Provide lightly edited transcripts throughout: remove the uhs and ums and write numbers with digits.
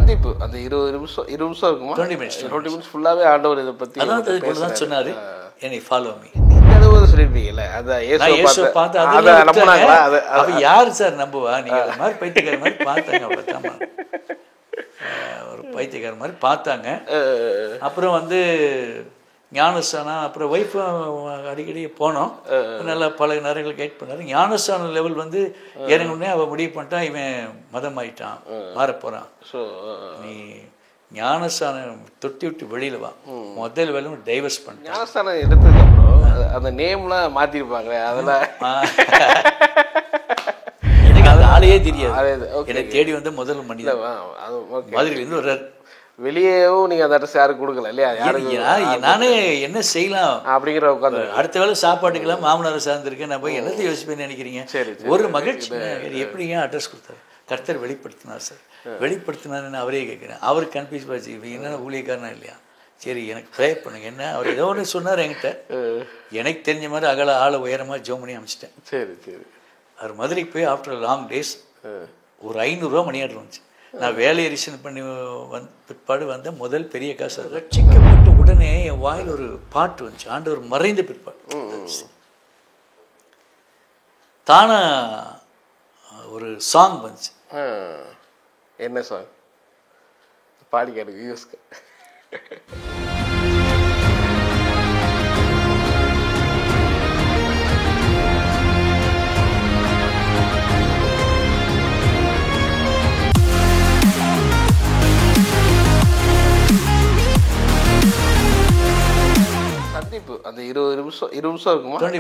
சந்திப்பு அந்த 20 நிமிஷம் இருக்குமா? 20 minutes ஃபுல்லாவே ஆண்டவர் இதை பத்தி அதான் சொன்னாரு, என்னை ஃபாலோ மீ. சொல்லிருப்பீங்கல்ல, அதான் இயேசுவை பார்த்து அப்ப யாரு சார் நம்புவா? நீங்க அது மாதிரி பைத்தியக்கார மாதிரி பார்த்தாங்க, பார்த்தாமா ஒரு பைத்தியக்கார மாதிரி பார்த்தாங்க. அப்புறம் வந்து ஞானஸ்தானம், அப்புறம் ஒய்ஃபும் அடிக்கடி போனோம், நல்லா பல நேரங்கள் கைட் பண்ணாரு. ஞானஸ்தான லெவல் வந்து இறங்குனே அவள் முடிவு பண்ணிட்டான், இவன் மதம் ஆயிட்டான், மாறப்போறான், நீ ஞானஸ்தானம் தொட்டி விட்டு வெளியில வா, முதல் வேலை டைவர்ஸ் பண்ண. ஞானஸ்தானம் எடுத்ததுக்கு அப்புறம் அந்த நேம்லாம் மாத்திருப்பாங்களே, அதெல்லாம் எனக்கு அந்த ஆளையே தெரியாது. எனக்கு தேடி வந்த முதல் மனிதன் மதுரையிலேருந்து வர்றாரு. வெளியேவும் நீங்க அந்த அட்ரஸ் யாருக்கு கொடுக்கல இல்லையா? நானே என்ன செய்யலாம் அப்படிங்கிற உட்காந்து அடுத்த வேலை சாப்பாட்டுக்கெல்லாம் மாமனார் சார்ந்திருக்கேன், நான் போய் என்னத்தை யோசிப்பேன்னு நினைக்கிறீங்க? ஒரு மகிழ்ச்சி. எப்படி ஏன் அட்ரஸ் கொடுத்தாரு? கர்த்தர் வெளிப்படுத்தினார் சார். வெளிப்படுத்தினாருன்னு அவரே கேட்குறேன். அவருக்கு கன்ஃபியூஸ் ஆச்சு, இப்போ என்னென்ன ஊழியக்காரனா இல்லையா? சரி எனக்கு ப்ரே பண்ணுங்க. என்ன அவர் ஏதோ ஒன்று சொன்னார் என்கிட்ட, எனக்கு தெரிஞ்ச மாதிரி அகல ஆளை உயரமாக ஜோம் பண்ணி அமைச்சிட்டேன். சரி சரி. அவர் மதுரைக்கு போய் ஆஃப்டர் லாங் டேஸ் ஒரு 500 மணி ஆர்டர் வந்துச்சு. நான் வேலையை ரிசன் பண்ணி பிற்பாடு வந்த முதல் பெரிய காசு. ரட்சிக்கப்பட்ட உடனே என் வாயில் ஒரு பாட்டு வந்துச்சு, ஆண்டவர் மறைந்த பிற்பாடு தானா ஒரு சாங் வந்துச்சு. என்ன சாங்? பாடி கேட்டு யூஸ்க்கு. சந்திப்பு அந்த 20 நிமிஷம் இருக்குமா? 20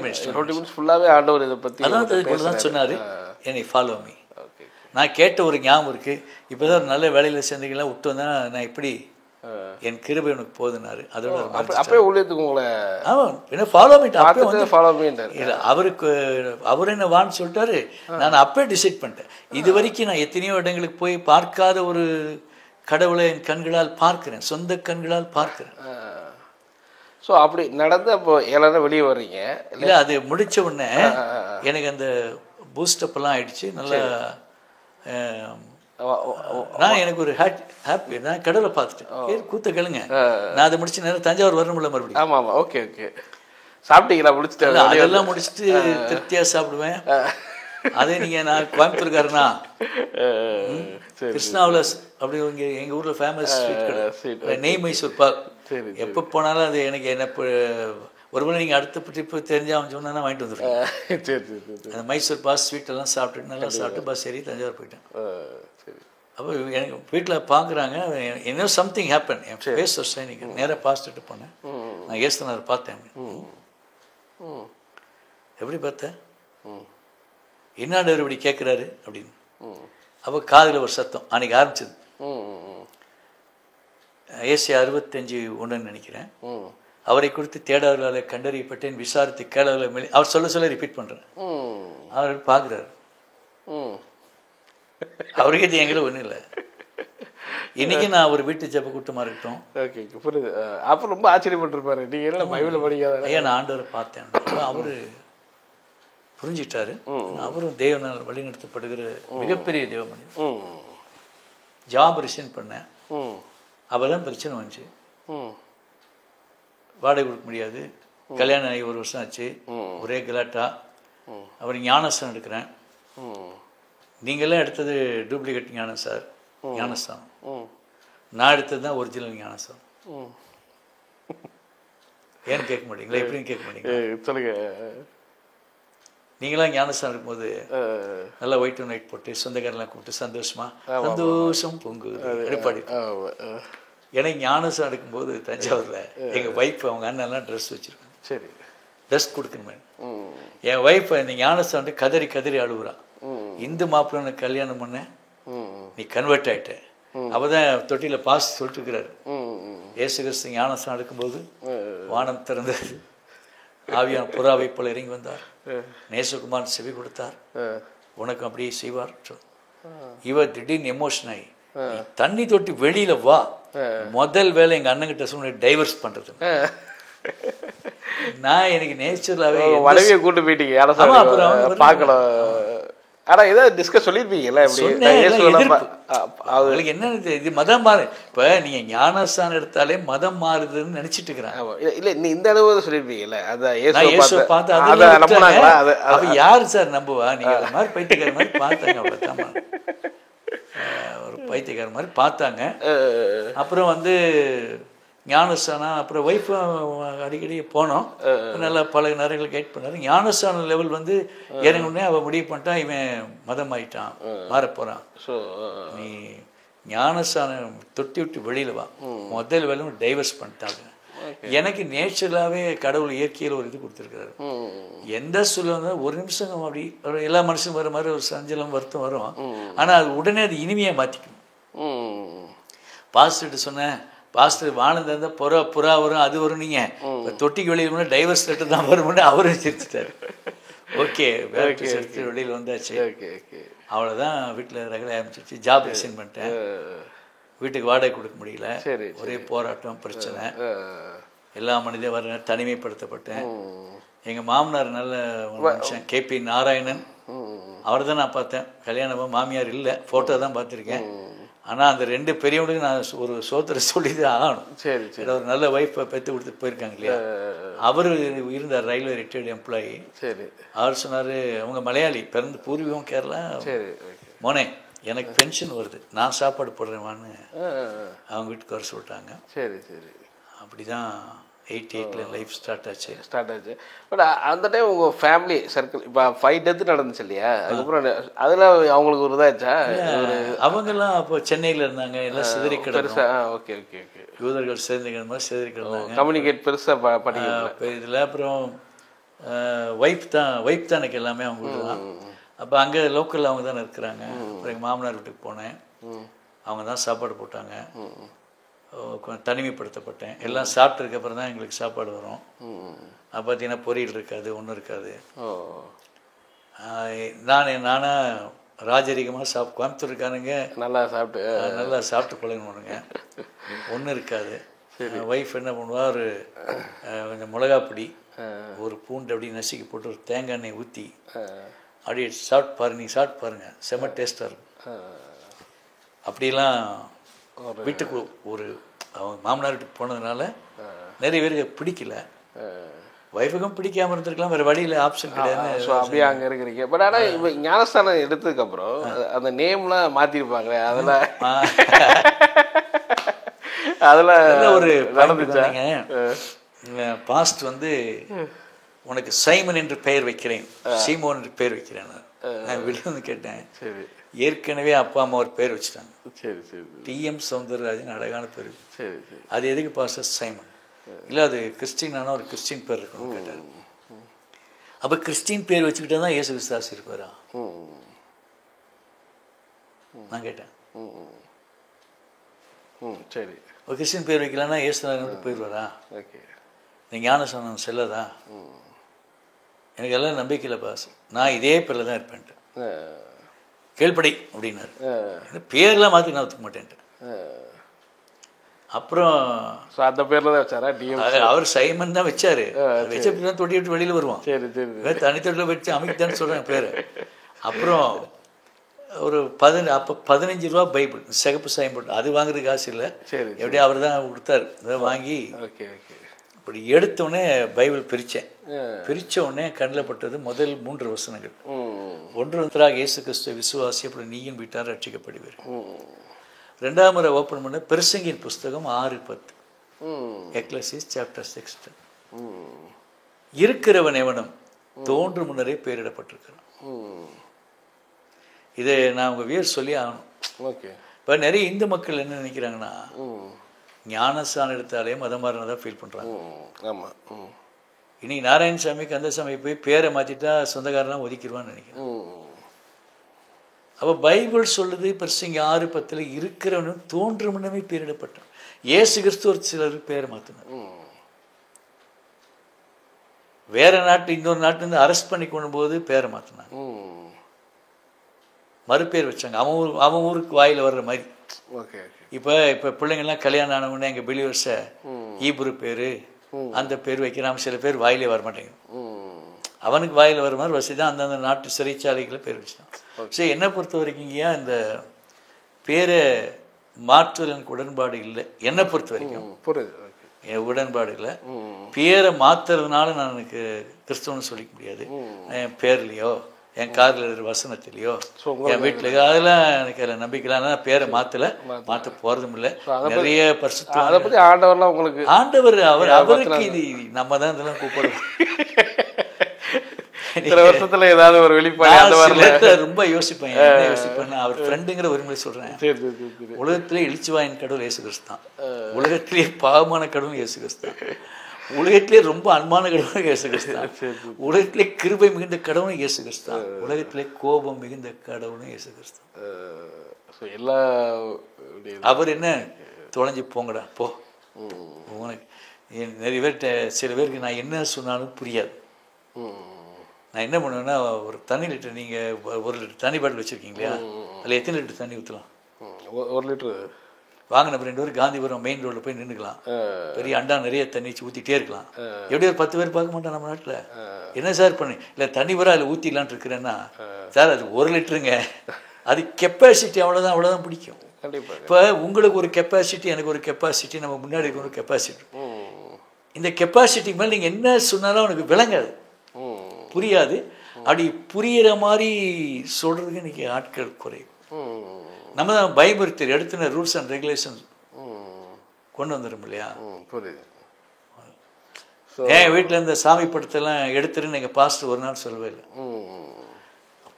minutes ஃபுல்லாவே ஆண்டவர் இதை பத்தி அதான் சொன்னாரு, என்னை ஃபாலோ மீ. நான் கேட்ட ஒரு ஞாபகம் இருக்கு. இப்போதான் நல்ல வேலையில சேர்ந்தீங்களாம் விட்டு வந்தா நான் எப்படி என் கிருபை உனக்கு போதுனாரு. அதோட அப்பவே ஊழியத்துக்கு உங்களை என்ன ஃபாலோ மீ இல்லை, அவருக்கு அவர் என்ன வான்னு சொல்லிட்டாரு. நான் அப்பவே டிசைட் பண்ணிட்டேன். இது வரைக்கும் நான் எத்தனையோ இடங்களுக்கு போய் பார்க்காத ஒரு கடவுளை என் கண்களால் பார்க்கிறேன், சொந்த கண்களால் பார்க்கிறேன். ஸோ அப்படி நடந்து அப்போ எல்லாரும் வெளியே வர்றீங்க இல்லை, அது முடிச்ச உடனே எனக்கு அந்த பூஸ்டப்லாம் ஆயிடுச்சு. நல்லா நான் எனக்கு ஒரு ஹாப்பி. நான் கடவுளை பார்த்துட்டேன். கூத்த கேளுங்க, நான் அதை முடிச்சு நேரம் தஞ்சாவூர் வரணும்ல மறுபடியும். ஆமாம் ஆமாம். Okay okay. சாப்பிட்டீங்களா? முடிச்சுட்டு அதெல்லாம் முடிச்சுட்டு திருப்தியாக சாப்பிடுவேன். அதே நீங்கள் நான் கோயம்புத்தூர்காரனா, கிருஷ்ணாவில் அப்படி இங்கே எங்கள் ஊரில் ஃபேமஸ் ஸ்வீட் கடை நெய் மைசூர் பாக். எப்போ போனாலும் அது எனக்கு என்ன ஒருவேளை நீங்கள் அடுத்த ட்ரிப்பு தெரிஞ்சால் சொன்னா வாங்கிட்டு வந்துடுவேன். சரி சரி. அந்த மைசூர் பாக் ஸ்வீட் எல்லாம் சாப்பிட்டுட்டு நல்லா சாப்பிட்டு பஸ் ஏறி தஞ்சாவூர் போயிட்டேன். அப்போ எனக்கு வீட்டில் பார்க்குறாங்க, என்ன சம்திங் ஹேப்பன். என் ஃபேஸ் ஒரு சைனிங். நேராக பாஸ்ட்டு போனேன். நான் ஏசுனார் பார்த்தேன். எப்படி பார்த்தேன்? என்னாடு இப்படி கேட்குறாரு அப்படின்னு. அப்போ காதில் ஒரு சத்தம் அன்றைக்கி ஆரம்பிச்சது. ஏசியா 65:1 நினைக்கிறேன். அவரை குறித்து தேடாதவர்களை கண்டறியப்பட்டேன், விசாரித்து கேளாதவர்களை மேலே அவர் சொல்ல ரிப்பீட் பண்ணுறேன். அவர் பார்க்குறாரு. அவருக்கே எங்களை ஒன்றும் இல்லை. இன்னைக்கு நான் ஒரு வீட்டு ஜெப கூட்டமாக இருக்கட்டும். ஓகே புரியுது. அப்போ ரொம்ப ஆச்சரியப்பட்டிருப்பாரு, நீங்கள் என்ன பைபிளை படிக்காத. ஐயா நான் ஆண்டவரை பார்த்தேன். அவரு புரிஞ்சிட்டாரு. அவரும் தேவனால் வழிநடத்தப்படுகிற மிகப்பெரிய தேவ மனிதன். ஜாப் ரிசைன் பண்ணேன். அப்போதான் பிரச்சனை வந்துச்சு. வாடகை கொடுக்க முடியாது. கல்யாணம் ஆகி 1 வருஷம் ஆச்சு. ஒரே கலாட்டா. அப்புறம் ஞானஸ்தானம் எடுக்கிறேன். நீங்களாம் எடுத்தது டூப்ளிகேட் ஞானஸ்தானம். நான் எடுத்தது தான் ஒரிஜினல் ஞானஸ்தானம். ஏன்னு கேட்க மாட்டீங்களா? எப்படின்னு கேட்க மாட்டீங்களா? சொல்லுங்க. நீங்களாம் ஞானஸ்தானம் இருக்கும்போது நல்லா ஒயிட் அண்ட் ஒயிட் போட்டு சொந்தக்காரெல்லாம் கூப்பிட்டு சந்தோஷம் பொங்கு பாடி. எனக்கு ஞானஸ்தானம் எடுக்கும்போது தஞ்சாவூரில் எங்கள் ஒய்ஃப் அவங்க அண்ணெல்லாம் ட்ரெஸ் வச்சுருக்காங்க. சரி, ட்ரெஸ் கொடுக்கணுமே. என் ஒய்ஃப் இந்த ஞானஸ்தானம் கதறி கதறி அழுகுறான். இந்து மாப்பிள்ளை கல்யாணம் பண்ண நீ கன்வெர்ட் ஆகிட்ட. அப்போதான் தொட்டியில் பாஸ் சொல்லிட்டு இருக்கிறாரு. இயேசு கிறிஸ்து ஞானஸ்தானம் எடுக்கும்போது வானம் திறந்தது, ஆவியான புறாவை போல இறங்கி வந்தார், நேசகுமார் செவி கொடுத்தார், உனக்கு அப்படியே செய்வார். இவர் திடீர்னு எமோஷன் ஆகி தண்ணி தொட்டி வெளியில வா, முதல் வேலை எங்க அண்ணன் கிட்ட சொன்ன டைவர்ஸ் பண்றது. நான் எனக்கு நேச்சுரலாவே கூட்டு போயிட்டீங்க. ஆனால் ஏதாவது டிஸ்கஸ் சொல்லியிருப்பீங்கல்ல அவங்களுக்கு என்ன இது மதம் மாறு. இப்போ நீங்கள் ஞானஸ்தானம் எடுத்தாலே மதம் மாறுதுன்னு நினச்சிட்டு இருக்கிறாங்க. இல்லை நீ இந்த அளவு சொல்லியிருப்பீங்கல்ல, அதான் இயேசுவை பார்த்து அதை அப்போ யார் சார் நம்புவா? நீங்கள் அது மாதிரி பைத்தியக்கார மாதிரி பார்த்தாங்க, அவ்வளோதான். ஒரு பைத்தியக்கார மாதிரி பார்த்தாங்க. அப்புறம் வந்து ஞானஸ்தானம், அப்புறம் ஒய்ஃபும் அடிக்கடி போனோம், நல்லா பல நேரங்கள் கைட் பண்ணார். ஞானஸ்தானம் லெவல் வந்து இறங்குனே அவள் முடிவு பண்ணிட்டான், இவன் மதம் ஆயிட்டான், மாறப்போகிறான். நீ ஞானஸ்தானம் தொட்டி விட்டு வெளியில் வா, முதல் வேலை டைவர்ஸ் பண்ணிட்டாங்க. எனக்கு நேச்சுரலாகவே கடவுள் இயற்கையில் ஒரு இது கொடுத்துருக்காரு. எந்த சூழ்நிலை ஒரு நிமிஷம் அப்படி எல்லா மனுஷனும் வர மாதிரி ஒரு சஞ்சலம் வருத்தம் வரும், ஆனால் அது உடனே அது இனிமையாக மாற்றிக்கும். பாஸ்டர்கிட்ட சொன்னேன், பாஸ்டர் வானந்த இருந்தால் புறா வரும், அது வரும், நீங்கள் தொட்டிக்கு வெளியில் போனால் டைவர்ஸ் லெட்டர் தான் வரும்னு அவரும் சிரிச்சிட்டாரு. ஓகே, எடுத்து வெளியில் வந்தாச்சு. அவ்வளோதான், வீட்டில் ரகலை ஆரம்பிச்சிருச்சு. ஜாப் ரிசைன் பண்ணிட்டேன், வீட்டுக்கு வாடகை கொடுக்க முடியல, ஒரே போராட்டம் பிரச்சனை, எல்லா மனிதன் வர தனிமைப்படுத்தப்பட்டேன். எங்கள் மாமனார் நல்ல மனுஷன் KP நாராயணன், அவர் தான் நான் பார்த்தேன். கல்யாணம் மாமியார் இல்லை, ஃபோட்டோ தான் பார்த்துருக்கேன். ஆனால் அந்த 2 பெரியவனுக்கு நான் ஒரு சோத்திர சொல்லி தான் ஆகணும். சரி, ஒரு நல்ல ஒய்ஃபை பெற்று கொடுத்துட்டு போயிருக்காங்க இல்லையா. அவர் இருந்தார், ரயில்வே ரிட்டையர்டு எம்ப்ளாயி. சரி, அவர் சொன்னார், அவங்க மலையாளி, பிறந்து பூர்வீகம் கேரளா. சரி, மோனே எனக்கு பென்ஷன் வருது, நான் சாப்பாடு போடுறேவான்னு அவங்க வீட்டுக்கு வர சொல்லிட்டாங்க. சரி சரி, அப்படி தான் 88 லைஃப் ஸ்டார்ட் ஆச்சு. பட் அந்த டைம் உங்கள் ஃபேமிலி சர்க்கிள் இப்போ 5 டெத்து நடந்துச்சு இல்லையா, அதுக்கப்புறம் அதில் அவங்களுக்கு ஒரு இதாச்சா? அவங்கெல்லாம் அப்போ சென்னையில் இருந்தாங்க, எல்லாம் சிதறி கிடந்தா. ஓகே ஓகே ஓகே, யூதர்கள் சேர்ந்துக்கிற மாதிரி சிதறி கிடந்தாங்க, கம்யூனிகேட் பெருசாக படிக்க இதில். அப்புறம் ஒய்ஃப் தான் எனக்கு எல்லாமே அவங்களுக்கு தான். அப்போ அங்கே லோக்கலில் அவங்க தானே இருக்கிறாங்க. அப்புறம் எங்கள் மாமனார் வீட்டுக்கு போனேன், அவங்க தான் சாப்பாடு போட்டாங்க. கொஞ்சம் தனிமைப்படுத்தப்பட்டேன். எல்லாம் சாப்பிட்டதுக்கு அப்புறம் தான் எங்களுக்கு சாப்பாடு வரும். அது பார்த்தீங்கன்னா பொரியல் இருக்காது, ஒன்றும் இருக்காது. நானாக ராஜரிகமாக கோயம்புத்தூர் இருக்கானுங்க, நல்லா சாப்பிட்டு பழகணுங்க, ஒன்றும் இருக்காது. ஒய்ஃப் என்ன பண்ணுவா, ஒரு கொஞ்சம் மிளகாப்பொடி, ஒரு பூண்டு அப்படி நசுக்கி போட்டு ஒரு தேங்காய் எண்ணெய் ஊற்றி அப்படியே சாப்பிட்டு பாருங்க, நீங்கள் சாப்பிட்டு பாருங்கள், செம்ம டேஸ்ட்டாக இருக்கும். அப்படிலாம் வீட்டுக்கு ஒரு அவங்க மாமனார் வீட்டுக்கு போனதுனால நிறைய பேருக்கு பிடிக்கல. ஒய்ஃபுக்கும் பிடிக்காமல் இருந்திருக்கலாம், வேறு வழியில் ஆப்ஷன் கிடையாது. ஸோ அப்படியே அங்கே இருக்கிறீங்க. பட் ஆனால் இப்போ ஞானஸ்தானம் எடுத்ததுக்கப்புறம் அந்த நேம்லாம் மாற்றிருப்பாங்களே, அதெல்லாம் ஒரு நடந்துச்சாங்க. பாஸ்ட் வந்து உனக்கு சைமன் என்று பெயர் வைக்கிறேன், சீமோன் என்று பெயர் வைக்கிறேன். நான் வெளியே வந்து கேட்டேன், சரி, ஏற்கனவே அப்பா அம்மா ஒரு பேர் வச்சுட்டாங்க. சரி சரி, TM சௌந்தரராஜன் அழகான பேர். சரி சரி, அது எதுக்கு பாஸ்டர் சைமன்? இல்லை அது கிறிஸ்டினானா ஒரு கிறிஸ்டின் பேர் இருக்கணும்னு கேட்டார். அப்போ கிறிஸ்டின் பேர் வச்சுக்கிட்டே தான் இயேசு விசுவாசி இருப்பாரா? நான் கேட்டேன். சரி, ஒரு கிறிஸ்டின் பேர் வைக்கலன்னா இயேசு போயிடுவாரா? ஓகே, நீ ஞானஸ்தானம் செல்லதா? எனக்கு எல்லாம் நம்பிக்கையில் பாஸ், நான் இதே பேரில் தான் இருப்பேன்ட்டு. கேள்படி அப்படின்னாரு. பேர்லாம் மாற்றி நான் ஒத்துக்க மாட்டேன்ட்டு. அப்புறம் அந்த பேரில் தான் வச்சாரா? அவர் சைமன் தான் வச்சாரு. வச்ச தான் தொட்டி விட்டு வெளியில் வருவான். சரி சரி, தனித்தொட்டில் வச்சு அமைக்குதான்னு சொல்கிறேன் பேர். அப்புறம் ஒரு 15 ரூபா பைபிள் சிகப்பு சாயம் போட்டு, அது வாங்குறதுக்கு காசு இல்லை. சரி, எப்படியும் அவர் தான் கொடுத்தாரு. அதை வாங்கி ஓகே ஓகே அப்படி எடுத்தோடனே பைபிள் பிரித்தேன். பிரித்த உடனே கண்ணில் பட்டது முதல் 3 வசனங்கள். ஒன்றாக இயேசு கிறிஸ்துவ விசுவாசி, அப்படி நீயும் வீட்டார் ரட்சிக்கப்படுவீர். 2ஆம் முறை ஓப்பன் பண்ண பிரசங்கின் புஸ்தகம் 6:10, எக்லெசியஸ் சாப்டர் 6. இருக்கிறவன் எவனும் தோன்று முன்னரே பேரிடப்பட்டிருக்கிறான். இதை நான் உங்கள் வியர் சொல்லி ஆகணும். ஓகே, இப்போ நிறைய இந்து மக்கள் என்ன நினைக்கிறாங்கன்னா, ஞானஸ்தானம் எடுத்தாலே மதம் மாறினதான் ஃபீல் பண்ணுறாங்க. ஆமாம், இன்னைக்கு நாராயணசாமி கந்தசாமி போய் பேரை மாற்றிட்டா சொந்தக்காரெல்லாம் ஒதுக்கிடுவான்னு நினைக்கிறேன். அப்போ பைபிள் சொல்லுது பிரசங்கி 6:10 இருக்கிறவனும் தோன்று முன்னமே பேரிடப்பட்டான். இயேசு கிறிஸ்து ஒரு சிலருக்கு பேரை மாற்றினார். வேற நாட்டு இன்னொரு நாட்டிலேருந்து அரெஸ்ட் பண்ணி கொண்டு போது பேரை மாற்றினாங்க, மறுபேர் வச்சாங்க, அவன் ஊருக்கு வாயில் வர்ற மாதிரி. ஓகே, இப்போ பிள்ளைங்கள்லாம் கல்யாணம் ஆனவொடனே எங்கள் பிலிவர்ஸை ஈப்ரு பேர் அந்த பேர் வைக்கிறாம, சில பேர் வாயிலே வரமாட்டேங்குது. அவனுக்கு வாயில் வர மாதிரி வசதி தான் அந்தந்த நாட்டு சிறைச்சாலைகளை பேர் வச்சுட்டான். ஸோ என்னை பொறுத்த வரைக்கும் இந்த பேரை மாற்றுதல் எனக்கு உடன்பாடு இல்லை. என்னை பொறுத்த வரைக்கும் என் உடன்பாடு இல்லை. பேரை மாற்றுறதுனால நான் எனக்கு கிறிஸ்தவன்னு சொல்லிக்க முடியாது. என் பேர்லையோ என் காரில் இருக்கிற வசனத்திலையோ என் வீட்டில் அதெல்லாம் எனக்கு அதில் நம்பிக்கலாம். ஆனால் பேரை மாற்ற போகிறதும் இல்லை. நிறைய பரிசுத்தம் அதை பற்றி ஆண்டவர்லாம் உங்களுக்கு ஆண்டவர் அவருக்கு இது நம்ம தான் இதெல்லாம் கூப்பிடுவோம். வருஷத்துல ஏதாவது ஒரு வெளிப்பாடு ரொம்ப யோசிப்பேன். அவர் ஃப்ரெண்டுங்கிற உரிமை சொல்றேன். உலகத்திலே எழுச்சிவாயின் கடவுள் இயேசு கிறிஸ்து தான். உலகத்திலே பாவமான கடவுள் இயேசு கிறிஸ்து தான். உலகத்திலே ரொம்ப அன்பான கடவுள் இயேசு கிறிஸ்து தான். உலகத்திலே கிருபை மிகுந்த கடவுளும் இயேசு கிறிஸ்து தான். உலகத்திலே கோபம் மிகுந்த கடவுளும் இயேசு கிறிஸ்து. எல்லா அவர் என்ன தொலைஞ்சு போங்கடா போ. உனக்கு நிறைய பேர்கிட்ட சில பேருக்கு நான் என்ன சொன்னாலும் புரியாது. நான் என்ன பண்ணுவேன்னா, ஒரு தண்ணி லிட்டர் நீங்கள் 1 லிட்டர் தண்ணி பாட்டில் வச்சுருக்கீங்க இல்லையா, அதில் எத்தனை லிட்டர் தண்ணி ஊற்றலாம்? 1 லிட்டரு வாங்கின 2 பேர் காந்திபுரம் மெயின் ரோடில் போய் நின்றுக்கலாம். பெரிய அண்டா நிறைய தண்ணி ஊற்றிட்டே இருக்கலாம். எப்படி ஒரு 10 பேர் பார்க்க மாட்டோம் நம்ம நாட்டில். என்ன சார் பண்ணி இல்லை தண்ணி வர அதில் ஊற்றிடலான் இருக்கிறேன்னா, சார் அது 1 லிட்டருங்க, அது கெப்பாசிட்டி அவ்வளோதான் பிடிக்கும். இப்போ உங்களுக்கு ஒரு கெப்பாசிட்டி, எனக்கு ஒரு கெப்பாசிட்டி, நம்ம முன்னாடி இருக்க ஒரு கெப்பாசிட்டி. இந்த கெப்பாசிட்டிக்கு மேலே நீங்கள் என்ன சொன்னாலும் அவனுக்கு விளங்காது, புரியாது. அப்படி புரிகிற மாதிரி சொல்கிறதுக்கு இன்றைக்கி ஆட்கள் குறைவு. நம்ம தான் பயமுறுத்தல் எடுத்துன ரூல்ஸ் அண்ட் ரெகுலேஷன்ஸ் கொண்டு வந்துடும் இல்லையா. புரியுது. என் வீட்டில் இந்த சாமி படத்தெல்லாம் எடுத்துருன்னு எங்கள் பாஸ்டர் ஒரு நாள் சொல்லவே இல்லை.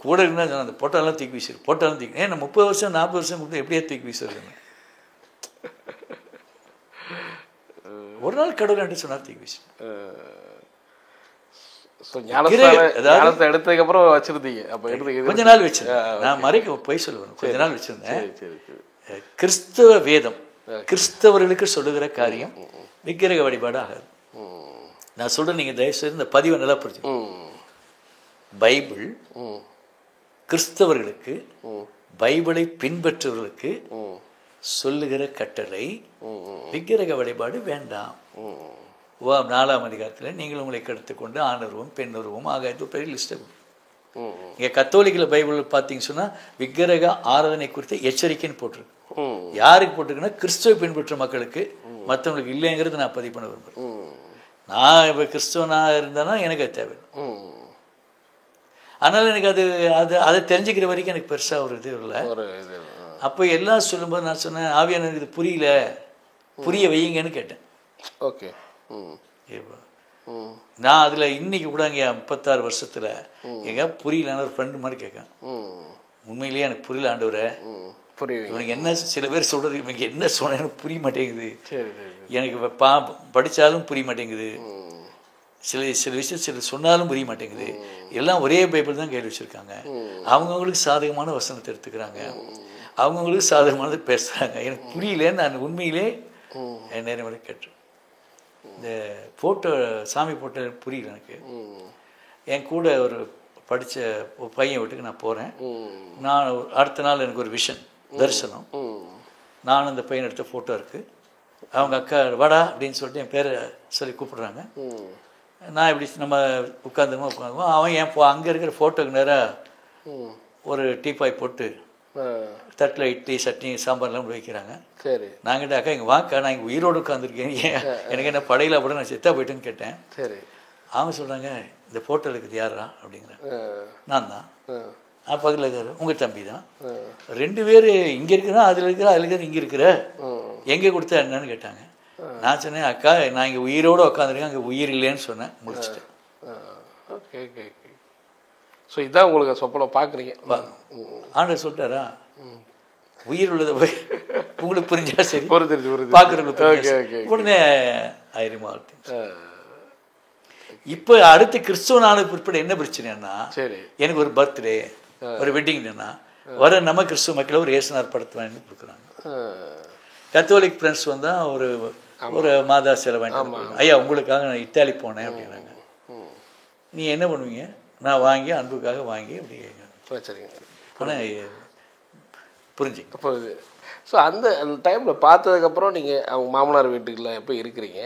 கூட இருந்தால் அந்த போட்டாலாம் தூக்கி வீசிடு, போட்டாலும் தூக்கி நான் 30 வருஷம் 40 வருஷம் கொடுத்து எப்படியே தூக்கி வீசுறதுன்னு. ஒரு நாள் கடவுள் சொன்னார் தூக்கி வீசு. எடுத்ததுக்கு அப்புறம் வச்சிருந்தீங்க. கொஞ்ச நாள் வச்சிருந்தேன். நான் மறைக்க போய் சொல்லுவேன். கொஞ்ச நாள் வச்சிருந்தேன். கிறிஸ்தவ வேதம் கிறிஸ்தவர்களுக்கு சொல்லுகிற காரியம் விக்கிரக வழிபாடு ஆகாது. நான் சொல்றேன், நீங்க தயவுசெய்து இந்த பதிவை நல்லா புரிஞ்சு. பைபிள் கிறிஸ்தவர்களுக்கு, பைபிளை பின்பற்றுவர்களுக்கு சொல்லுகிற கட்டளை விக்கிரக வழிபாடு வேண்டாம். 4ஆம் அதிகாரத்தில் நீங்கள் உங்களை கெடுத்துக்கொண்டு ஆணருவம் பெண்ணுருவம் ஆகாயத்து பெரிய லிஸ்ட்டை. இங்கே கத்தோலிக்கில் பைபிள் பார்த்தீங்கன்னு சொன்னால் விக்கிரக ஆராதனை குறித்து எச்சரிக்கைன்னு போட்டிருக்கு. யாருக்கு போட்டிருக்குன்னா கிறிஸ்துவ பின்பற்ற மக்களுக்கு, மற்றவங்களுக்கு இல்லைங்கிறது நான் பதிவு பண்ண விரும்புகிறேன். நான் இப்போ கிறிஸ்துவனாக இருந்தேன்னா எனக்கு அது தேவை. அதனால் எனக்கு அதை தெரிஞ்சுக்கிற வரைக்கும் எனக்கு பெருசாக ஒரு இது இல்லை. அப்போ எல்லாம் சொல்லும்போது நான் சொன்னேன், ஆவியான இது புரியல, புரிய வையுங்கன்னு கேட்டேன். ஓகே. நான் அதில் இன்னைக்கு கூட அங்கே 36 வருஷத்தில் எங்க புரியலன்னு ஒரு ஃப்ரெண்டு மாதிரி கேட்கேன். உண்மையிலேயே எனக்கு புரியல ஆண்டவரே, இவனுக்கு என்ன சில பேர் சொல்கிறது, இவனுக்கு என்ன சொன்ன புரிய மாட்டேங்குது, எனக்கு படித்தாலும் புரிய மாட்டேங்குது, சில விஷயம் சில சொன்னாலும் புரிய மாட்டேங்குது. எல்லாம் ஒரே பைபிள் தான் கையில் வச்சுருக்காங்க. அவங்கவுங்களுக்கு சாதகமான வசனத்தை எடுத்துக்கிறாங்க, அவங்கவுங்களுக்கு சாதகமானது பேசுகிறாங்க. எனக்கு புரியலேன்னு நான் உண்மையிலே என் நேரம் வரை கேட்டேன். இந்த ஃபோட்டோ சாமி ஃபோட்டோ புரியல எனக்கு. என் கூட ஒரு படித்த ஒரு பையன் வீட்டுக்கு நான் போகிறேன். நான் அடுத்த நாள் எனக்கு ஒரு விஷன் தரிசனம். நானும் அந்த பையன் எடுத்த ஃபோட்டோ இருக்குது. அவங்க அக்கா வாடா அப்படின்னு சொல்லிட்டு என் பேரை சொல்லி கூப்பிடுறாங்க. நான் இப்படி நம்ம உட்காந்துருவோம். அவன் அங்கே இருக்கிற ஃபோட்டோக்கு நேராக ஒரு டீப்பாய் போட்டு தட்டில் இட்லி சட்னி சாம்பார்லாம் வைக்கிறாங்க. சரி, நாங்கிட்ட அக்கா இங்கே வாக்கா, நான் இங்கே உயிரோடு உட்காந்துருக்கேன், எனக்கு என்ன படையில் அப்படி நான் செத்தா போயிட்டேன்னு கேட்டேன். சரி, அவங்க சொல்கிறாங்க இந்த ஃபோட்டோ இருக்குது யாரா அப்படிங்கிறேன். நான் தான். பக்கத்தில் இருக்காரு உங்கள் தம்பி தான். 2 பேர் இங்கே இருக்கிறா, அதில் இருக்கிறா, அதில் இருக்கிற இங்கே இருக்கிற, எங்கே கொடுத்தா என்னன்னு கேட்டாங்க. நான் சொன்னேன், அக்கா நான் இங்கே உயிரோடு உட்காந்துருக்கேன், அங்கே உயிர் இல்லைன்னு சொன்னேன், முடிச்சிட்டேன். Okay okay. ஸோ இதான் உங்களுக்கு சொப்பனம் பார்க்குறீங்க. ஆண்டவர் சொல்லிட்டாரா, உயிர் உள்ளதை போய் உங்களுக்கு புரிஞ்சா சரி, புரிஞ்சிருச்சு பார்க்குறவங்களுக்கு உடனே ஆயிரமா. இப்போ அடுத்து கிறிஸ்துவனால பிற்பட என்ன பிரச்சனைன்னா, எனக்கு ஒரு பர்த்டே ஒரு வெட்டிங்னா வர நம்ம கிறிஸ்துவ மக்களை ஒரு ஏசுனார் படத்தை வாங்கி கொடுக்குறாங்க. கத்தோலிக் ஃப்ரெண்ட்ஸ் வந்தால் ஒரு மாதா செலவு ஐயா உங்களுக்காக நான் இத்தாலி போனேன் அப்படின்னாங்க. நீ என்ன பண்ணுவீங்க? நான் வாங்கி அன்புக்காக வாங்கி அப்படி ஆனால் புரிஞ்சு. ஸோ அந்த டைமில் பார்த்ததுக்கப்புறம் நீங்கள் அவங்க மாமனார் வீட்டுக்குள்ள எப்போ இருக்கிறீங்க,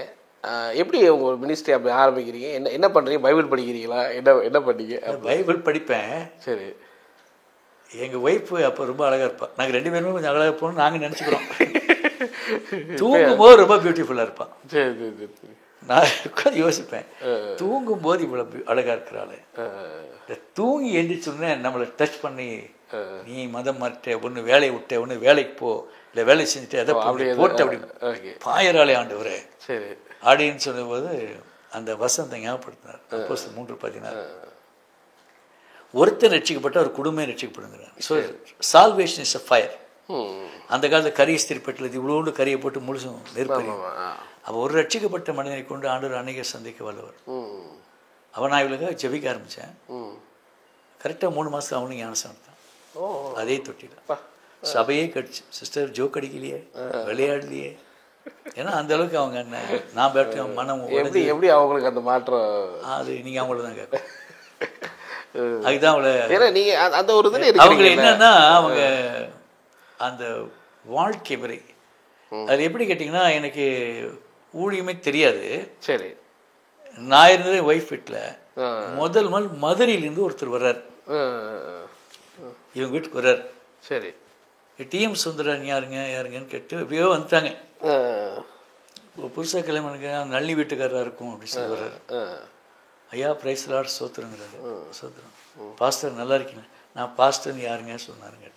எப்படி உங்கள் மினிஸ்ட்ரி அப்படி ஆரம்பிக்கிறீங்க? என்ன பண்ணுறீங்க? பைபிள் படிக்கிறீங்களா? என்ன பண்ணீங்க? பைபிள் படிப்பேன். சரி. எங்கள் ஒய்ஃபு அப்போ ரொம்ப அழகாக இருப்பாள். நாங்கள் 2 பேருமே கொஞ்சம் அழகாக இருப்போம்னு நாங்கள் நினச்சிக்கிறோம். தூங்கும்போது ரொம்ப பியூட்டிஃபுல்லாக இருப்பான். சரி சரி சரி. நான் உட்காந்து யோசிப்பேன், தூங்கும்போது இவ்வளோ அழகாக இருக்கிறாள், தூங்கி எழுந்திரிச்சோடனே நம்மளை டச் பண்ணி நீ மதம் மாற்ற, ஒன்று வேலையை விட்ட, ஒன்று வேலைக்கு போ, இல்லை வேலை செஞ்சுட்டு எதை அப்படி போட்டு அப்படி பாயராளே ஆண்டவரே சரி அப்படின்னு சொல்லும்போது அந்த வசனத்தை ஞாபகப்படுத்தினார். அப்போஸ்தலர் 3:16. ஒருத்தர் ரட்சிக்கப்பட்ட ஒரு குடும்பம் ரட்சிக்கப்படுங்கிறார். So salvation is a fire. அந்த காலத்தில் கரிய ஸ்திரிப்பட்டில் இவ்வளோண்டு கரியை போட்டு முழுசும் நெருப்பறி. அப்போ ஒரு ரட்சிக்கப்பட்ட மனிதனை கொண்டு ஆண்டவர் அநேகரை சந்திக்க வல்லவர். அவன் நான் இவளுக்காக ஜெபிக்க ஆரம்பித்தேன். கரெக்டாக 3 மாதம் அவனும் ஞானஸ்நானம் தான். அதே தொட்டியில் சபையே கடிச்சு. சிஸ்டர் ஜோக் அடிக்கலையே, விளையாடலையே. ஏன்னா அந்த அளவுக்கு அவங்க என்ன நான் பேட்டு மனம் எப்படி அவங்களுக்கு அந்த மாற்றம் அது நீங்கள் அவங்கள தான் கேட்க. அதுதான் அவளை நீங்கள் அந்த ஒரு அவங்க என்னன்னா அவங்க அந்த வாழ்க்கை முறை அது எப்படி கேட்டிங்கன்னா, எனக்கு ஊழியமே தெரியாது. சரி. நான் இருந்ததே ஒய்ஃப் வீட்டில் முதல் மதுரையிலேருந்து ஒருத்தர் வர்றார். இவங்க வீட்டுக்கு வர்றார். சரி. டிஎம் சுந்தரன் யாருங்கன்னு கேட்டு எப்படியோ வந்துட்டாங்க. புதுசாக கல்யாணம் நல்லி வீட்டுக்காரராக இருக்கும் அப்படின்னு சொல்லி வர்றாரு. ஐயா பிரைஸ் லார்ட் சோத்திரங்கிறாரு. சோத்திரம் பாஸ்டர் நல்லா இருக்கீங்க. நான் பாஸ்டர்னு யாருங்க சொன்னாருங்க.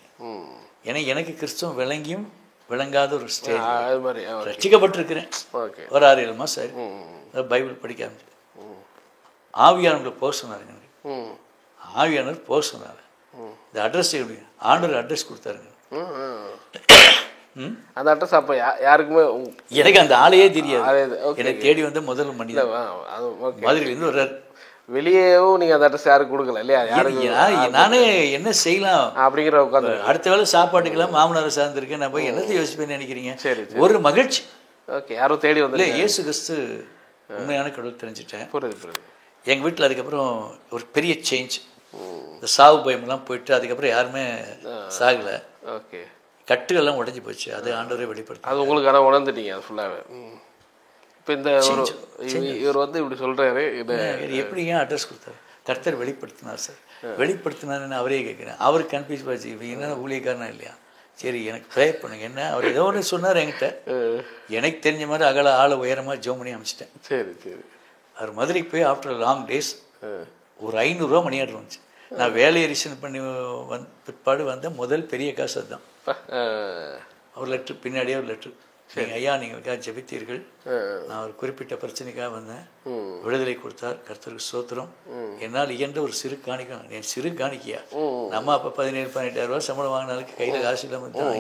ஏன்னா எனக்கு கிறிஸ்தவம் விளங்கியும் விளங்காத ஒரு ஸ்டேஜ் ரசிக்கப்பட்டிருக்கிறேன். ஒரு 6-7 மாதம் பைபிள் படிக்க ஆரம்பிச்சு ஆவியானவர்களை போக சொன்னாருங்க. ஆவியானவர் போக சொன்னார். இந்த அட்ரஸ் எப்படி ஆண்டவர் அட்ரஸ் கொடுத்தாருங்க. அந்த அட்ரஸ் அப்போ யாருக்குமே எனக்கு அந்த ஆளையே தெரியாது. என்னை தேடி வந்த முதல் மனிதன் மதுரையிலேருந்து வர்றாரு. வெளியேவும் நீங்கள் அந்த அட்ரஸ் யாருக்கு கொடுக்கல இல்லையா? யாருக்கு நானே என்ன செய்யலாம் அப்படிங்கிற உட்காந்து அடுத்த வேலை சாப்பாட்டுக்கெல்லாம் மாமனாரை சார்ந்திருக்கேன். நான் போய் என்னத்தை யோசிப்பேன்னு நினைக்கிறீங்க? சரி. ஒரு மகிழ்ச்சி. ஓகே. யாரும் தேடி வந்து இயேசு கிறிஸ்து உண்மையான கடவுள் தெரிஞ்சுட்டேன். புரியுது. எங்கள் வீட்டில் அதுக்கப்புறம் ஒரு பெரிய சேஞ்ச். இந்த சாவு பயமெல்லாம் போயிட்டு அதுக்கப்புறம் யாருமே சாகலை. ஓகே. கட்டுகள்லாம் உடஞ்சி போச்சு. அது ஆண்டவரே வெளிப்படுத்த. அது உங்களுக்கு ஆனால் உணர்ந்துட்டீங்க அது ஃபுல்லாகவே. இப்போ இந்த இவர் வந்து இப்படி சொல்கிறாரு. எப்படி ஏன் அட்ரஸ் கொடுத்தாரு? கர்த்தர் வெளிப்படுத்தினார் சார். வெளிப்படுத்தினாருன்னு அவரே கேட்குறேன். அவருக்கு கன்ஃபியூஸ் ஆச்சு. இப்போ என்னென்ன ஊழியக்காரனா இல்லையா? சரி எனக்கு ப்ரே பண்ணுங்க. என்ன அவர் ஏதோ ஒன்று சொன்னார் என்கிட்ட. எனக்கு தெரிஞ்ச மாதிரி அகல ஆளை உயரமாக ஜோம் பண்ணி அமைச்சிட்டேன். சரி சரி. அவர் மதுரைக்கு போய் ஆஃப்டர் லாங் டேஸ் ஒரு 500 மணி ஆர்டர் வந்துச்சு. நான் வேலையை ரிசைன் பண்ணி பிற்பாடு வந்த முதல் பெரிய காசு அதுதான். ஒரு லெட்ரு பின்னாடியே ஒரு லெட்ரு. நீங்கள் ஐயா நீங்கள் ஜெபித்தீர்கள், நான் ஒரு குறிப்பிட்ட பிரச்சனைக்காக வந்தேன், விடுதலை கொடுத்தார், கர்த்தருக்கு ஸ்தோத்திரம், என்னால் இயன்ற ஒரு சிறு காணிக்கை. என் சிறு காணிக்கையா? நம்ம அப்போ 17-18 ரூபா சம்பளம் வாங்கினாலுக்கு கையில் காசு இல்லாமல் தான்.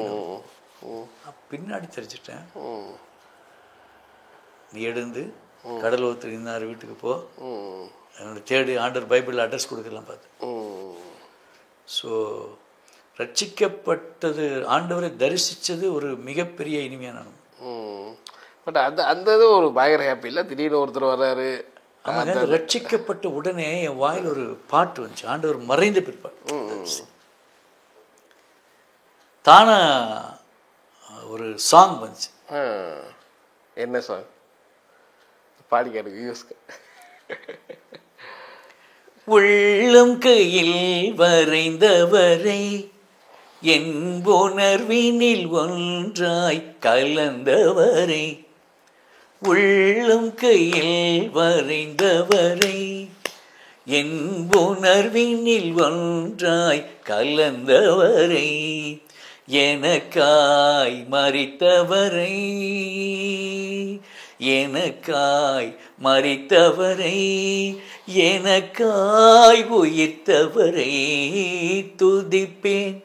பின்னாடி தெரிஞ்சிட்டேன். நீ எழுந்து கடலூர் இன்னார் வீட்டுக்கு போ, என்னோட தேடி ஆண்டர் பைபிள் அட்ரஸ் கொடுக்கலாம் பார்த்து. ஸோ ரட்சிக்கப்பட்டது, ஆண்டவரை தரிசித்தது ஒரு மிகப்பெரிய இனிமையான அனுபவம். பட் அந்த இது ஒரு பயங்கர ஹாப்பி இல்லை? திடீர்னு ஒருத்தர் வர்றாரு. ஆமாங்க. ரட்சிக்கப்பட்ட உடனே என் வாயில் ஒரு பாட்டு வந்துச்சு. ஆண்டவர் மறைந்த பிற்பாடு தானா ஒரு சாங் வந்துச்சு. என்ன சாங்? பாடிக்க எனக்கு யூஸ். உள்ளம் கையில் வரைந்தவரை என் உணர்வினில் ஒன்றாய் கலந்தவரை, உள்ளம் கையில் வரைந்தவரை என் உணர்வினில் ஒன்றாய் கலந்தவரை, எனக்காய் மரித்தவரை, எனக்காய் மரித்தவரை, எனக்காய் உயிர்த்தவரை துதிப்பேன்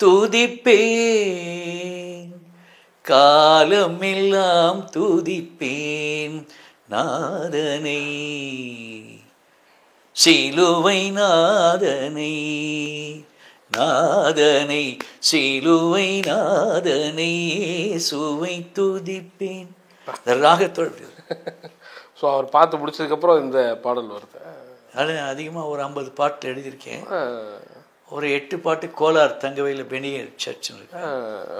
துதிப்பேன், காலமெல்லாம் துதிப்பேன் நாதனை, சிலுவை நாதனை, நாதனை, சிலுவை நாதனை, சுவை துதிப்பேன். ராகத்தோடு. ஸோ அவர் பார்த்து முடிச்சதுக்கப்புறம் இந்த பாடல் வருது. அது அதிகமாக ஒரு 50 பாட்டு எழுதியிருக்கேன். ஒரு 8 பாட்டு கோலார் தங்கவையில் பெனியர் சர்ச் இருக்கு.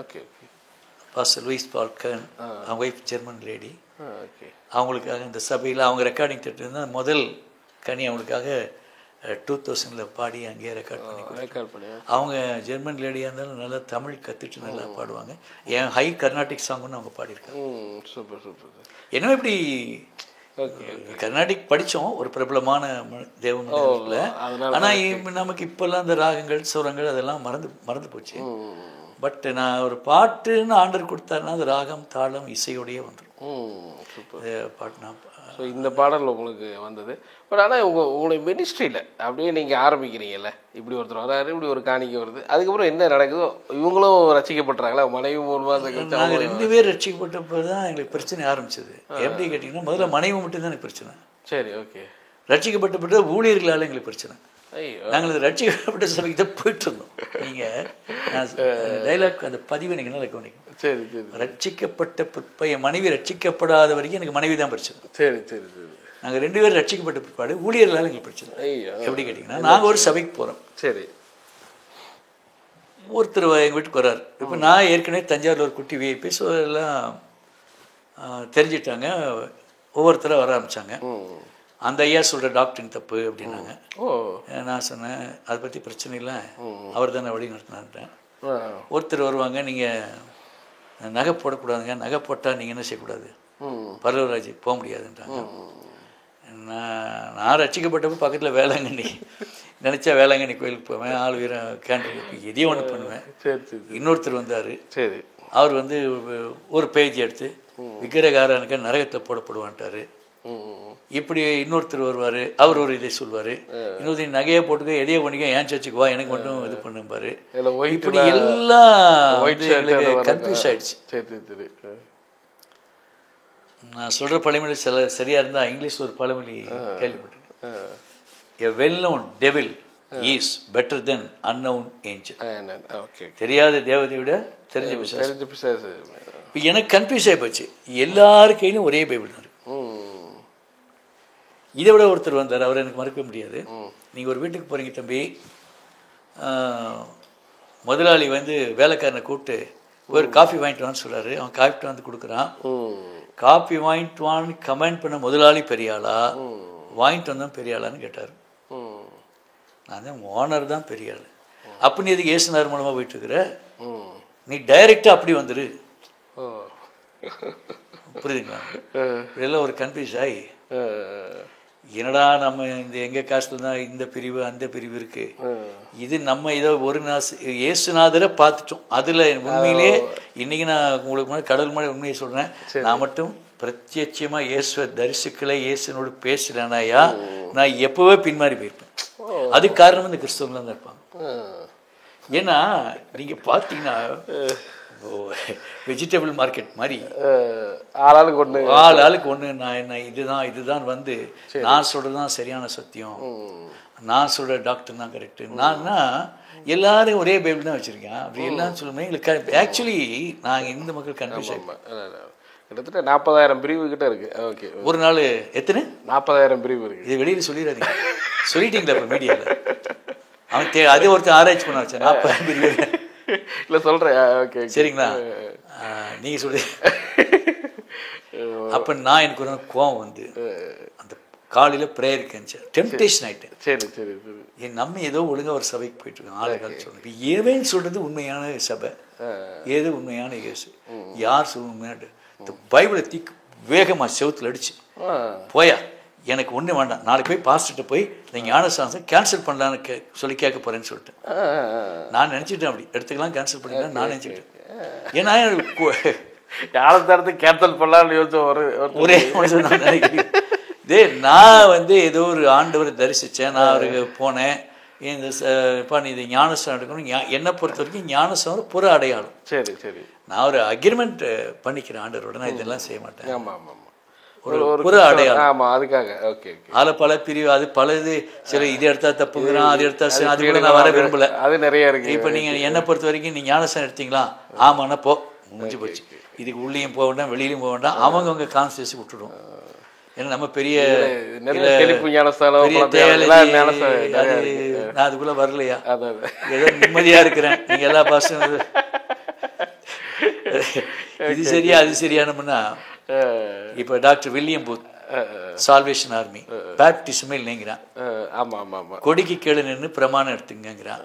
ஓகே. பாஸ்டர் லூயிஸ் பால்கன், ஒய்ஃப் ஜெர்மன் லேடி. ஓகே. அவங்களுக்காக இந்த சபையில் அவங்க ரெக்கார்டிங் திட்டம் தான் முதல் கனி அவங்களுக்காக 2000 பாடி அங்கேயே ரெக்கார்ட் பண்ணி. அவங்க ஜெர்மன் லேடியாக இருந்தாலும் நல்லா தமிழ் கற்றுட்டு நல்லா பாடுவாங்க. என் ஹை கர்நாடிக் சாங்குன்னு அவங்க பாடியிருக்காங்க. Super super. என்ன இப்படி கர்நாடிக் படித்தோம் ஒரு பிரபலமான தேவமண்டலத்தில். ஆனால் நமக்கு இப்போல்லாம் அந்த ராகங்கள் சுரங்கள் அதெல்லாம் மறந்து போச்சு. பட் நான் ஒரு பாட்டுன்னு ஆண்டர் கொடுத்தாருன்னா அது ராகம் தாளம் இசையோடையே வந்துடும். பாட்டு நான் ஸோ இந்த பாடல் உங்களுக்கு வந்தது. பட் ஆனால் உங்களுடைய மினிஸ்ட்ரியில் அப்படியே நீங்கள் ஆரம்பிக்கிறீங்கல்ல, இப்படி ஒருத்தர் வராரு, இப்படி ஒரு காணிக்கை வருது, அதுக்கப்புறம் என்ன நடக்குதோ இவங்களும் ரசிக்கப்படுறாங்களா? மனைவி 3 மாதம் கழிச்சு நாங்கள் 2 பேர் ரசிக்கப்பட்டப்போ தான் எங்களுக்கு பிரச்சனை ஆரம்பிச்சது. எப்படி கேட்டிங்கன்னா முதல்ல மனைவி மட்டும்தான் எனக்கு பிரச்சனை. சரி, ஓகே. ரசிக்கப்பட்ட ஊழியர்களால் எங்களுக்கு பிரச்சனை. நாங்கள் ரட்சிக்கப்பட்ட சபைக்கு தான் போயிட்டு இருந்தோம். நீங்கள் டைலாக் அந்த பதிவை நீங்கள் நல்லா கவனிக்கணும். சரி சரி. ரட்சிக்கப்பட்ட பிற்பாடு என் மனைவி ரட்சிக்கப்படாத வரைக்கும் எனக்கு மனைவி தான் பிரச்சனை. சரி சரி சரி. நாங்கள் 2 பேரும் ரட்சிக்கப்பட்ட பிற்பாடு ஊழியர்களால் எங்களுக்கு பிரச்சனை. எப்படி கேட்டிங்கன்னா நாங்கள் ஒரு சபைக்கு போகிறோம். சரி. ஒருத்தர் எங்கள் வீட்டுக்கு வர்றாரு. இப்போ நான் ஏற்கனவே தஞ்சாவூரில் ஒரு குட்டி விஐபி, ஸோ எல்லாம் தெரிஞ்சிட்டாங்க. ஒவ்வொருத்தராக வர ஆரம்பித்தாங்க. அந்த ஐயா சொல்கிற டாக்டரின் தப்பு அப்படின்னாங்க. நான் சொன்னேன் அதை பற்றி பிரச்சனை இல்லை, அவர் தானே வழி நடத்தினான்ட்டேன். ஒருத்தர் வருவாங்க, நீங்கள் நகை போடக்கூடாதுங்க, நகை போட்டால் நீங்கள் என்ன செய்யக்கூடாது, பரலவராஜ் போக முடியாதுன்றாங்க. நான் ரசிக்கப்பட்டப்போ பக்கத்தில் வேளாங்கண்ணி நினச்சா வேளாங்கண்ணி கோயிலுக்கு போவேன், ஆள் வீரம் கேண்டீன் எதையும் ஒன்று பண்ணுவேன். இன்னொருத்தர் வந்தார். சரி. அவர் வந்து ஒரு பேஜ் எடுத்து விக்கிரகாரனுக்கு நரகத்தை போடப்படுவான்ட்டார். இப்படி இன்னொருத்தர் வருவார், அவர் ஒரு இதை சொல்வார். இன்னொருத்தர் நகையை போட்டுக்க எதையோ பண்ணிக்க, ஏன் சர்ச்சுக்கு வா, எனக்கு மட்டும் இது பண்ணுப்பாரு. இப்படி எல்லாம் கன்ஃபியூஸ் ஆயிடுச்சு. நான் சொல்கிற பழமொழி சில சரியாக இருந்தால் இங்கிலீஷ் ஒரு பழமொழி கேள்விப்பட்டிருக்கேன். A well-known devil is better than unknown angel. தெரியாத தேவதை விட தெரிஞ்ச பிசாசு. இப்போ எனக்கு கன்ஃபியூஸ் ஆகி போச்சு. எல்லார் கையிலும் ஒரே பைபிள் தான் இருக்கு. இதை விட ஒருத்தர் வந்தார், அவர் எனக்கு மறக்க முடியாது. நீங்கள் ஒரு வீட்டுக்கு போகிறீங்க தம்பி, முதலாளி வந்து வேலைக்காரனை கூப்பிட்டு ஒரு காஃபி வாங்கிட்டு வான்னு சொல்கிறாரு. அவன் காஃபி வந்து கொடுக்குறான். காஃபி வாங்கிட்டு வான்னு கமெண்ட் பண்ண முதலாளி பெரியாளா, வாங்கிட்டு வந்தான் பெரியாளான்னு கேட்டார். நான் தான் ஓனர் தான் பெரியாள். அப்போ நீ எதுக்கு ஏசுனார் மூலமாக போயிட்டுருக்குற, நீ டைரெக்டாக அப்படி வந்துரு. புரியுதுங்களா? இதெல்லாம் ஒரு கன்ஃபியூஸ் ஆகி என்னடா நம்ம இந்த எங்கள் காஸ்ட்டில் தான் இந்த பிரிவு அந்த பிரிவு இருக்குது, இது நம்ம ஏதோ ஒரு இயேசுநாதரை பார்த்துட்டோம். அதில் உண்மையிலே இன்றைக்கி நான் உங்களுக்கு முன்னாடி கடவுள் மாதிரி உண்மையை சொல்கிறேன், நான் மட்டும் பிரத்யட்சமாக இயேசுவை தரிசிக்கலை, இயேசுனோடு பேசுகிறேனாயா, நான் எப்போவே பின்மாறி போயிருப்பேன். அதுக்கு காரணம் இந்த கிறிஸ்தவங்களாம் தான் இருப்பாங்க. ஏன்னா நீங்கள் பார்த்தீங்கன்னா வெஜிடபிள் மார்க்கெட் மாதிரி ஆளுக்கு ஒன்று நான் என்ன இதுதான் வந்து நான் சொல்கிறது தான் சரியான சத்தியம், நான் சொல்கிற டாக்டர் தான் கரெக்டு, நான்னா எல்லாரும் ஒரே பைபிள் தான் வச்சுருக்கேன். அப்படி எல்லாம் சொல்லுமே எங்களுக்கு ஆக்சுவலி நாங்கள் இந்த மக்கள் கன்ஃபியூஸ் ஆகிப்போம். கிட்டத்தட்ட 40,000 பிரிவு கிட்ட இருக்கு. ஓகே, ஒரு நாள் எத்தனை 40,000 பிரிவு இருக்கு. இது வெளியில் சொல்லிடாதீங்க. சொல்லிட்டீங்களா இப்போ மீடியாவில்? அவன் அதே ஒருத்தர் ஆராய்ச்சி பண்ண வச்சேன் 40,000 பிரிவு இல்லை சொல்கிறேன். ஓகே சரிங்களா? நீங்கள் சொல்லி அப்போ நான் எனக்கு ஒரு கோவம் வந்து அந்த காலையில் ப்ரேயருக்கு இருந்துச்சு, டெம்டேஷன் ஆகிட்டேன். சரி சரி சரி. என் நம்ம ஏதோ ஒழுங்காக ஒரு சபைக்கு போயிட்டுருக்கோம், ஆளுக்கால் சொல்லணும். இப்போ ஏவேன்னு சொல்கிறது உண்மையான சபை, ஏதோ உண்மையான இயேசு, யார் சொல்ல உண்மையான இந்த பைபிளை வேகமாக செவுத்தில் அடிச்சு போயா, எனக்கு ஒன்றும் வேண்டாம், நாளைக்கு போய் பாஸ்டர்கிட்ட போய் இந்த ஞானசானம் கேன்சல் பண்ணலான்னு சொல்லி கேட்க போகிறேன்னு சொல்லிட்டு நான் நினச்சிட்டேன். அப்படி எடுத்துக்கலாம் கேன்சல் பண்ணிக்கலாம் நான் நினச்சிக்கிட்டேன். ஏன்னா ஞானசானத்தை கேன்சல் பண்ணலான்னு யோசிச்சோம். ஒரே மனுஷன் நான் நினைக்கிறேன். நான் வந்து ஏதோ ஒரு ஆண்டவரை தரிசித்தேன், நான் அவருக்கு போனேன். இந்த இப்போ நீ இது ஞானசானம் எடுக்கணும், என்னை பொறுத்த வரைக்கும் ஞானசானம் புற அடையாளம். சரி சரி. நான் ஒரு அக்ரிமெண்ட் பண்ணிக்கிறேன் ஆண்டவரோட, நான் இதெல்லாம் செய்ய மாட்டேன். ஆமாம் ஆமாம், ஒரு புற அடையாளம். ஆமாம், அதுக்காக. Okay okay. அதில் பல பிரிவு, அது பலது. சரி, இது எடுத்தா தப்புங்கிறான், அது எடுத்தா அது கூட நான் வர விரும்பல. அது நிறைய இருக்கு. இப்போ நீங்கள் என்னை பொறுத்த வரைக்கும் நீங்கள் ஞானசானம் எடுத்தீங்களா, ஆமாண்ணா போ, முடிஞ்சு போச்சு. இதுக்கு உள்ளேயும் போக வேண்டாம், வெளியிலையும் போக வேண்டாம், அவங்கவுங்க கான்ஸ்டியூஷன் விட்டுடும். ஏன்னா நம்ம பெரிய நான் அதுக்குள்ள வரலையா, ஏதோ நிம்மதியா இருக்கிறேன். நீங்க எல்லா பாஸ்டும் இது சரியா அது சரியானோம்னா இப்போ doctor William Booth Salvation Army பேப்டிசமே இல்லைங்கிறான். ஆமாம் ஆமாம் ஆமாம். கொடிக்கு கீழே நின்று பிரமாணம் எடுத்துங்கிறான்.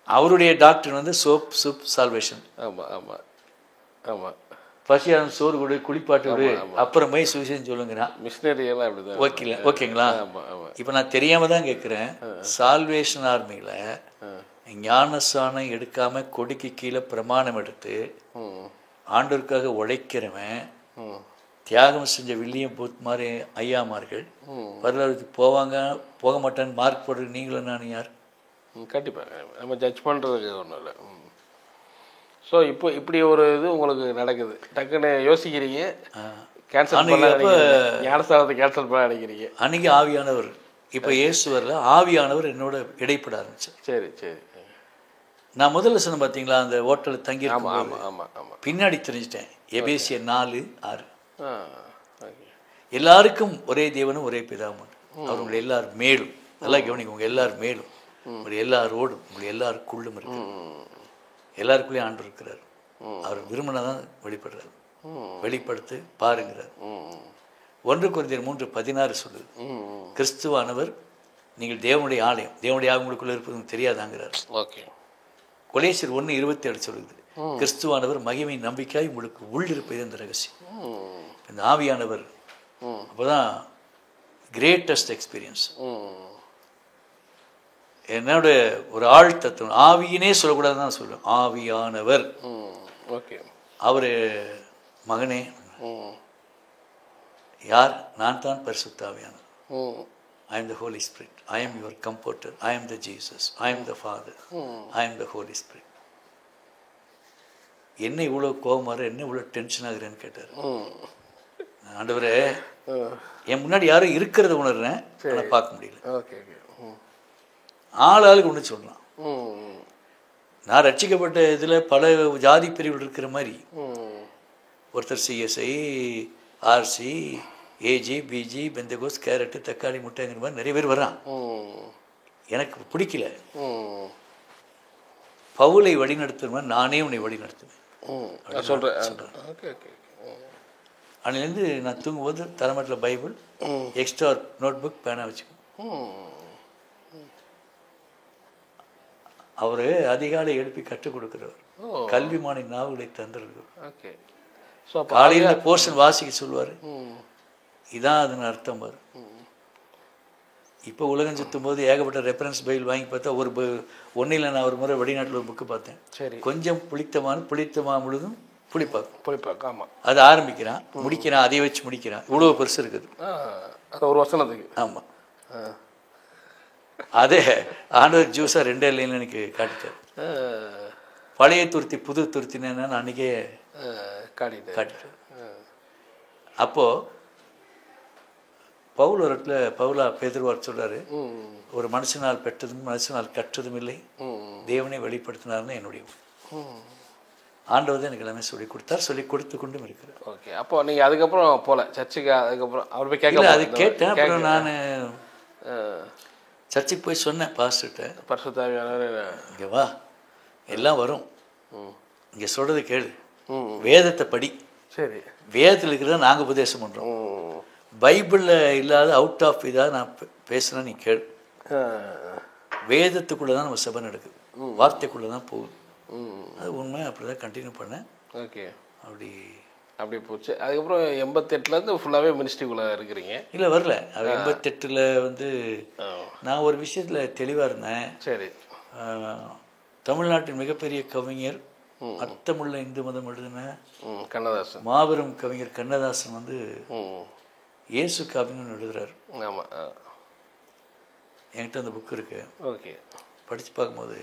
அவருடைய டாக்டர் வந்து சோப் சூப் சால்வேஷன். ஆமாம் ஆமாம் ஆமாம். பசியாரம் சோறு கொடு குளிப்பாட்டு விடு அப்புறமே சுவிசேஷம் சொல்லுங்கிறான். மிஷினரி எல்லாம் அப்படிதான். ஓகேங்களா ஓகேங்களா. இப்போ நான் தெரியாம தான் கேட்குறேன். சால்வேஷன் ஆர்மியில் ஞானஸ்தானம் எடுக்காம கொடிக்கு கீழே பிரமாணம் எடுத்து ஆண்டவருக்காக உழைக்கிறவன், தியாகம் செஞ்ச வில்லியம் பூத் மாதிரி ஐயாமார்கள் பரலோகத்துக்கு போவாங்க போக மாட்டான்னு மார்க் போடுறது நீங்களும் நான் யார்? கண்டிப்பாக நம்ம ஜட்ஜ் பண்ணுறதுக்கு ஒன்றும் இல்லை. ஸோ இப்போ இப்படி ஒரு இது உங்களுக்கு நடக்குது, டக்குன்னு யோசிக்கிறீங்க, கேன்சல் பண்ண ஞானஸ்தானத்தை கேன்சல் பண்ண நினைக்கிறீங்க. அன்னைக்கு ஆவியானவர், இப்போ இயேசுவரில் ஆவியானவர் என்னோட இடைப்பட ஆரம்பிச்சார். சரி சரி. நான் முதல்ல சொன்ன பார்த்தீங்களா அந்த ஹோட்டலில் தங்கி ஆமாம் ஆமாம் ஆமாம் ஆமாம். பின்னாடி தெரிஞ்சிட்டேன். எபேசியர் 4:6 எல்லாருக்கும் ஒரே தேவனும் ஒரே பிதாவும் அவங்களை எல்லாரும் மேலும் நல்லா கவனிக்க, உங்கள் எல்லாரும் மேலும் உங்களை எல்லாரோடும் உங்களை எல்லாருக்குள்ளும் இருக்கு. எல்லாருக்குள்ளேயும் ஆண்டு இருக்கிறார். அவர் விரும்பினதான் வெளிப்படுறார். வெளிப்படுத்து பாருங்கிறார். 1 கொரிந்தியர் 3:16 சொல்லுது, கிறிஸ்துவானவர் நீங்கள் தேவனுடைய ஆலயம், தேவனுடைய ஆலயம் உங்களுக்குள்ள இருப்பது தெரியாதாங்கிறார். ஓகே. கொலேசியர் 1:27 சொல்லுது, கிறிஸ்துவானவர் மகிமை நம்பிக்கையாய் உங்களுக்கு உள் இருப்பது இந்த ரகசியம். இந்த ஆவியானவர் அப்போதான் கிரேட்டஸ்ட் எக்ஸ்பீரியன்ஸ். என்னோட ஒரு ஆள் தத்துவம் ஆவியினே சொல்லக்கூடாதுன்னு தான் சொல்லுவேன். ஆவியானவர். ஓகே. அவர் மகனே யார்? நான் தான் பரிசுத்த ஆவியானவர். I am the Holy Spirit. I am your comforter. I am the Jesus. I am the Father. I am the Holy Spirit. என்ன இவ்வளோ கோபமாறு, என்ன இவ்வளோ டென்ஷன் ஆகுறேன்னு கேட்டார். ஆண்டவரே, என் முன்னாடி யாரும் இருக்கிறத உணர்றேன், ஆனால் பார்க்க முடியல. Okay okay. ஆளுக்கு ஒன்று சொல்லலாம். நான் ரட்சிக்கப்பட்ட இதில் பல ஜாதி பிரிவுகள் இருக்கிற மாதிரி ஒருத்தர் CSI, RC, AG, PG, Pentecost, carrot, தக்காளி, முட்டைங்கிற மாதிரி நிறைய பேர் வர்றான். எனக்கு பிடிக்கல. பவுலை வழி நடத்துவேன், நானே உன்னை வழி நடத்துவேன் சொல்கிறேன். அன்னிலேருந்து நான் தூங்கும்போது தலைமட்டில் பைபிள், எக்ஸ்ட்ரா நோட் புக், பேனா வச்சுக்கோங்க. அவர் அதிகாலை எழுப்பி கற்றுக் கொடுக்குறவர். கல்விமானி நாவுகளை தந்துருக்கிறார். காலையில் போர்ஷன் வாசிக்க சொல்லுவார். இதான் அதன் அர்த்தம் பாரு. இப்போ உலகம் சுற்றும் போது ஏகப்பட்ட ரெஃபரன்ஸ் பைபிள் வாங்கி பார்த்தா ஒன்றில் நான் ஒரு முறை வெளிநாட்டில் ஒரு புக்கு பார்த்தேன். சரி. கொஞ்சம் புளித்தமா முழுதும் புளிப்பாக்கு. ஆமாம். அதை ஆரம்பிக்கிறான், முடிக்கிறான், அதை வச்சு முடிக்கிறான். இவ்வளோ பெருசு இருக்குது ஒரு வசனத்துக்கு. ஆமாம். அதே ஆண்டவர் ஜூஸாக 2 லைனில் எனக்கு காட்டிட்டார். பழைய துருத்தி புது துருத்தின்னு என்னன்னு அன்றைக்கே காட்டிட்டார். அப்போது பவுல் ஒரு இடத்துல பேதுருவார் சொல்கிறாரு, ஒரு மனுஷனால் பெற்றதும் மனுஷனால் கற்றதும் இல்லை, தேவனை வெளிப்படுத்தினார்னு என்னுடைய ஆண்டவர் தான் எனக்கு எல்லாமே சொல்லி கொடுத்தார், சொல்லி கொடுத்து கொண்டும் இருக்கிறார். ஓகே. அப்போ நீங்கள் அதுக்கப்புறம் போகல சர்ச்சுக்கு? அதுக்கப்புறம் அவர் போய் கேட்கல? அது கேட்டேன். அப்புறம் நான் சர்ச்சுக்கு போய் சொன்னேன் பாஸ்டர்கிட்ட, பரிசுத்தாவியானவர் இங்கே வா, எல்லாம் வரும், இங்கே சொல்கிறது கேளு, வேதத்தை படி. சரி. வேதத்தில் இருக்கிறத நாங்கள் உபதேசம் பண்ணுறோம், பைபிளில் இல்லாத அவுட் ஆஃப் இதாக நான் பேசுகிறேன், நீ கேளு. வேதத்துக்குள்ளே தான் நம்ம சபை நடக்குது, வார்த்தைக்குள்ளே தான் போகுது. அது உண்மை. அப்படி தான் கண்டினியூ பண்ணேன். ஓகே. அப்படி போச்சு. அதுக்கப்புறம் 88லேருந்து ஃபுல்லாகவே மினிஸ்ட்ரிக்குள்ளே இருக்கிறீங்க? இல்லை, வரல. அது 88ல் வந்து நான் ஒரு விஷயத்தில் தெளிவாக இருந்தேன். சரி. தமிழ்நாட்டின் மிகப்பெரிய கவிஞர், அர்த்தமுள்ள இந்து மதம் எழுதின கண்ணதாசன், மாபெரும் கவிஞர் கண்ணதாசன் வந்து இயேசு காவியம்னு எழுதுறாரு. ஆமாம். என்கிட்ட அந்த புக் இருக்கு. ஓகே. படித்து பார்க்கும்போது,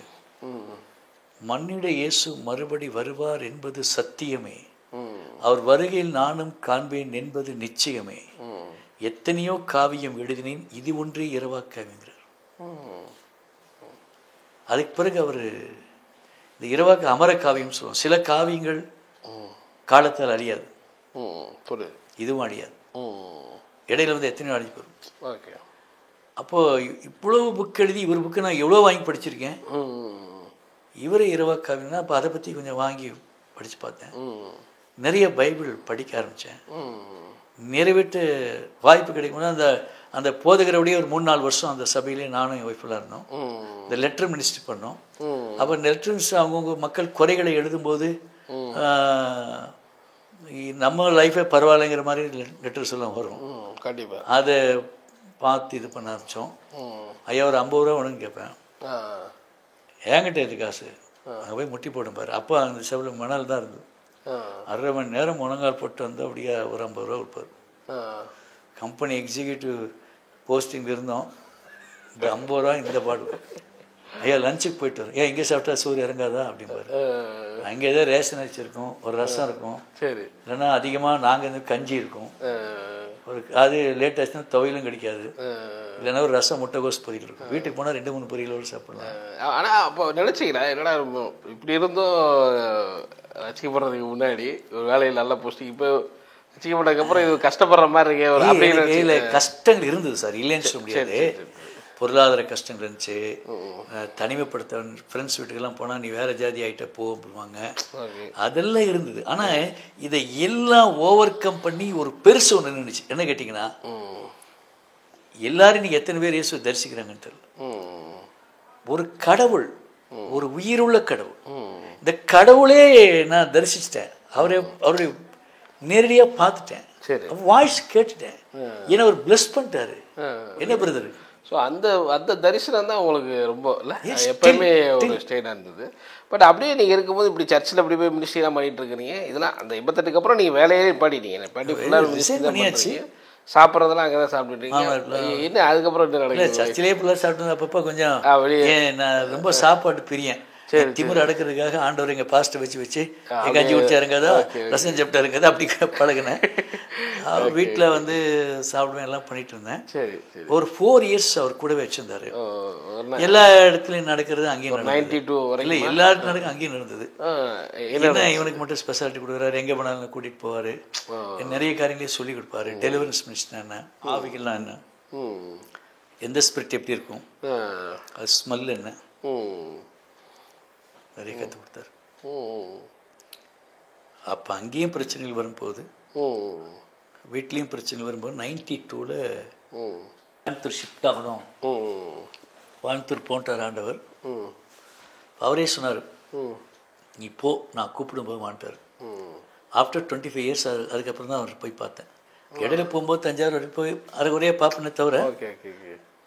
மண்ணிட இயேசு மறுபடி வருவார் என்பது சத்தியமே, அவர் வருகையில் நானும் காண்பேன் என்பது நிச்சயமே, எத்தனையோ காவியம் எழுதினேன், இது ஒன்றே இரவா காவியங்கிறார். அதுக்கு பிறகு அவர் இந்த இரவாக்கு அமர காவியம் சொல்லுவோம். சில காவியங்கள் காலத்தால் அழியாது, இதுவும் அழியாது, இடையில வந்து எத்தனையோ அழிஞ்சு போகும். ஓகே. அப்போது இவ்வளவு புக் எழுதி, இவர் புக்கு நான் எவ்வளோ வாங்கி படிச்சிருக்கேன், இவரே இரவா காவியம்னா அப்போ அதை பற்றி கொஞ்சம் வாங்கி படித்து பார்த்தேன். நிறைய பைபிள் படிக்க ஆரம்பித்தேன். நிறைவேற்று வாய்ப்பு கிடைக்கும்போது அந்த அந்த போதகருடைய ஒரு 3-4 வருஷம் அந்த சபையிலே நானும் என் ஒய்ஃபெல்லாம் இருந்தோம். இந்த லெட்டர் மினிஸ்ட்ரி பண்ணோம். அப்போ லெட்டர் மினிஸ்ட்ரி அவங்கவுங்க மக்கள் குறைகளை எழுதும்போது நம்ம லைஃபே பரவாயில்லைங்கிற மாதிரி லெட்டர்ஸ் எல்லாம் வரும். கண்டிப்பாக அதை பார்த்து இது பண்ண ஆரம்பித்தோம். ஐயா ஒரு 50 ரூபா வேணும்னு கேட்பேன். என்கிட்ட இது காசு அங்கே போய் முட்டி போடும் பாரு. அப்போ அந்த செவலில் மணல் தான் இருந்தது. 1/2 மணி நேரம் முழங்கால் போட்டு வந்து அப்படியே ஒரு 50 ரூபா கொடுப்பார். கம்பெனி எக்ஸிக்யூட்டிவ் போஸ்டிங் இருந்தோம். இந்த 50 ரூபா இந்த பாடு. ஐயா லஞ்சுக்கு போயிட்டு வரும். இங்கே சாப்பிட்டா சூரிய இறங்காதா அப்படிம்பாரு. அங்கே ஏதோ ரேஷன் அரிசி இருக்கும், ஒரு ரசம் இருக்கும், சரி, இல்லைன்னா அதிகமாக நாங்கள் இந்த கஞ்சி இருக்கும், ஒரு அது லேட் ஆச்சுன்னா துவையிலும் கிடைக்காது, இல்லைன்னா ஒரு ரசம் முட்டைகோஸ் பொரியல் இருக்கும். வீட்டுக்கு போனால் 2-3 பொரியலோடு சாப்பிடலாம். ஆனால் அப்போ நினச்சிக்கிறேன் என்னடா இப்படி இருந்தும் ரசிக்கப்படுறதுக்கு முன்னாடி ஒரு வேலையில் நல்ல போஸ்டிங், இப்போ ரசிக்கப்பட்டதுக்கப்புறம் இது கஷ்டப்படுற மாதிரி இருக்கே ஒரு அப்படின்னு கஷ்டங்கள் இருந்தது சார், இல்லைன்னு சொல்ல முடியாது. பொருளாதார கஷ்டங்கள் இருந்துச்சு. தனிமைப்படுத்த ஃப்ரெண்ட்ஸ் வீட்டுக்கெல்லாம் போனால் நீ வேறு ஜாதி ஆகிட்ட போவாங்க, அதெல்லாம் இருந்தது. ஆனால் இதை எல்லாம் ஓவர் கம் பண்ணி ஒரு பெருசு ஒன்று நின்றுச்சு. என்ன கேட்டிங்கன்னா, எல்லாரும் நீங்கள் எத்தனை பேர் இயேசு தரிசிக்கிறாங்கன்னு தெரியல. ஒரு கடவுள், ஒரு உயிருள்ள கடவுள், இந்த கடவுளே நான் தரிசிச்சிட்டேன். அவருடைய நேரடியாக பார்த்துட்டேன், வாய்ஸ் கேட்டுட்டேன். ஏன்னா அவர் பிளஸ் பண்ணிட்டாரு. என்ன பிரதர்? ஸோ அந்த அந்த தரிசனம் தான் உங்களுக்கு ரொம்ப இல்லை எப்போயுமே ஒரு ஸ்டேட்டாக இருந்தது. பட் அப்படியே நீங்கள் இருக்கும்போது இப்படி சர்ச்சில் அப்படி போய் மினிஸ்ட்ரிலாம் பண்ணிட்டு இருக்கிறீங்க. இதெல்லாம் அந்த 88க்கு அப்புறம் நீங்கள் வேலையே பாடிட்டீங்க, பாடி ஃபுல்லாக மினிஸ்ட்ரி தான் பண்ணியாச்சு. சாப்பிட்றதெல்லாம் அங்கே தான் சாப்பிட்டுட்டீங்க. என்ன அதுக்கப்புறம் என்ன நடக்குது? சர்ச்சிலே ஃபுல்லாக சாப்பிட்டு அப்பப்போ கொஞ்சம் நான் ரொம்ப சாப்பாடு பிரியன். திமிர் அடக்கிறதுக்காக ஆண்டவர் எங்கள் பாஸ்ட்டை வச்சு எங்கள் கஞ்சி குடிச்சா இருக்காதா, ரசம் சாப்பிட்டா இருக்காதா, அப்படி பழகினேன். வீட்டில் வந்து சாப்பிடுவேன், எல்லாம் பண்ணிட்டு இருந்தேன். ஒரு 4 இயர்ஸ் அவர் கூடவே வச்சிருந்தாரு. எல்லா இடத்துலையும் நடக்கிறது அங்கேயும் 92 இல்லை, எல்லா இடத்துலையும் நடக்கும் அங்கேயும் நடந்தது. என்ன இவனுக்கு மட்டும் ஸ்பெஷாலிட்டி கொடுக்குறாரு, எங்கே போனாலும் கூட்டிகிட்டு போவார், நிறைய காரியங்களையும் சொல்லி கொடுப்பாரு. டெலிவரன்ஸ் மினிஸ்டர் என்ன, ஆவிகள்லாம் என்ன, எந்த ஸ்பிரிட் எப்படி இருக்கும், அது ஸ்மெல் என்ன, நிறைய கற்றுக் கொடுத்தாரு. அப்போ அங்கேயும் பிரச்சனைகள் வரும்போது, வீட்லேயும் பிரச்சனை வரும்போது 92ல் கோயம்புத்தூர் ஷிஃப்ட் ஆகணும். கோயம்புத்தூர் போன்ட்டார் ஆண்டவர். அவரே சொன்னார், நீ போ, நான் கூப்பிடும்போது வாண்டார். ஆஃப்டர் 25 இயர்ஸ் அதுக்கப்புறம் தான் அவர் போய் பார்த்தேன். இடையில போகும்போது தஞ்சாவூர் வரைக்கும் போய் அரைகுறையாக பார்ப்பேனே தவிர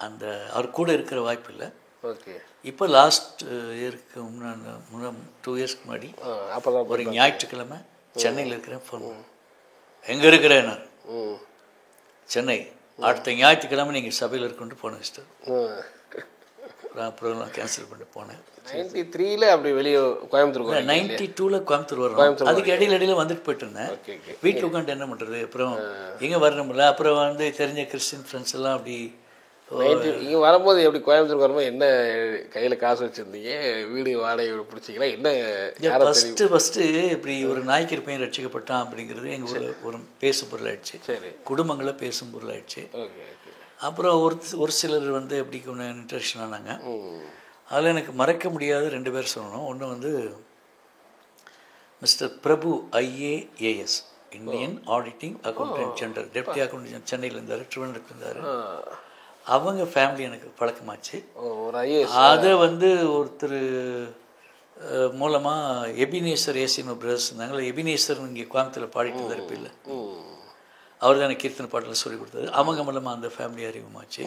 அந்த அவர் கூட இருக்கிற வாய்ப்பு இல்லை. இப்போ லாஸ்ட் இயருக்கு முன்னாடி 2 இயர்ஸ்க்கு முன்னாடி ஒரு ஞாயிற்றுக்கிழமை சென்னையில் இருக்கிறேன். ஃபோன் எங்கே இருக்கிறேன் நான், சென்னை, அடுத்த ஞாயிற்றுக்கிழமை நீங்கள் சபையில் இருக்குன்ட்டு போன வச்சுட்டு அப்புறம் நான் கேன்சல் பண்ணிட்டு போனேன். 93ல் அப்படி வெளியே கோயம்புத்தூர், 92ல் கோயம்புத்தூர் வரும். அதுக்கு இடையில வந்துட்டு போயிட்டு இருந்தேன். வீட்டில் உட்காந்து என்ன பண்ணுறது, அப்புறம் எங்கே வரணும்ல, அப்புறம் வந்து தெரிஞ்ச கிறிஸ்டின் ஃப்ரெண்ட்ஸ் எல்லாம் அப்படி இங்கே வரும்போது எப்படி கோயம்புத்தூருக்கு வரும்போது என்ன கையில் காசு வச்சுருந்தீங்க, வீடு வாடகை பிடிச்சிங்களா, என்ன ஃபஸ்ட்டு இப்படி ஒரு நாய்க்கு பையன் ரட்சிக்கப்பட்டான் அப்படிங்கிறது எங்கள் ஊரில் ஒரு பேசும் பொருளாயிடுச்சு. சரி, குடும்பங்களில் பேசும் பொருளாயிடுச்சு. அப்புறம் ஒரு சிலர் வந்து எப்படி கொஞ்சம் இன்ட்ரெக்ஷன் ஆனாங்க. அதில் எனக்கு மறக்க முடியாத 2 பேர் சொல்லணும். ஒன்று வந்து மிஸ்டர் பிரபு IAAS, Indian auditing accountant general, deputy accountant, சென்னையில் இருந்தார், திருவனந்தபுரத்தில் இருந்தார். அவங்க ஃபேமிலி எனக்கு பழக்கமாச்சு. அதை வந்து ஒருத்தர் மூலமாக எபினேசர் ஏசின்னு பிரதர்ஸ் இருந்தாங்களே, எபினேசர் இங்கே கோயம்புத்தூரில் பாடிட்டு இருந்தார். இப்போ இல்லை, அவர் தான் எனக்கு கீர்த்தனை பாட்டில் சொல்லி கொடுத்தாரு. அவங்க மூலமாக அந்த ஃபேமிலி அறிமுகமாச்சு.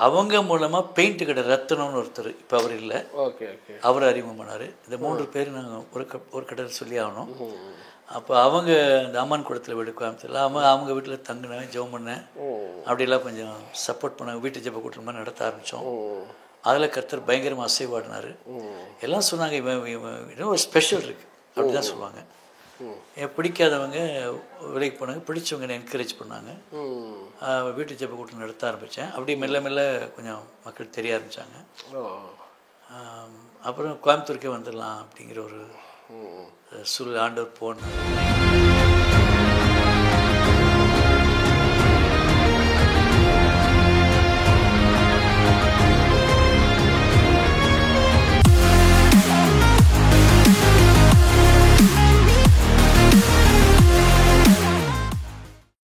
அவங்க மூலமாக பெயிண்ட் கடை ரத்தனம்னு ஒருத்தர், இப்போ அவர் இல்லை, அவர் அறிமுகம் பண்ணார். இந்த 3 பேர் நாங்கள் ஒரு கடையில் சொல்லி ஆகணும். அப்போ அவங்க அந்த அம்மன் குளத்தில் வீடு கோயம்புத்தூரில் அவங்க வீட்டில் தங்கினேன், ஜெபம் பண்ணேன், அப்படிலாம் கொஞ்சம் சப்போர்ட் பண்ணாங்க. வீட்டு ஜெப கூட்டம் மாதிரி நடத்த ஆரம்பித்தோம். அதில் கர்த்தர் பயங்கரமாக அசைவாடினார். எல்லாம் சொன்னாங்க, இவன் ஒரு ஸ்பெஷல் இருக்குது அப்படி தான் சொல்லுவாங்க. பிடிக்காதவங்க விலைக்கு போனாங்க, பிடிச்சவங்க என்னை என்கரேஜ் பண்ணாங்க. வீட்டு ஜெப கூட்டம் நடத்த ஆரம்பித்தேன். அப்படி மெல்ல மெல்ல கொஞ்சம் மக்கள் தெரிய ஆரம்பித்தாங்க. அப்புறம் கோயம்புத்தூருக்கே வந்துடலாம் அப்படிங்கிற ஒரு சூழல் ஆண்டவர் போனார்.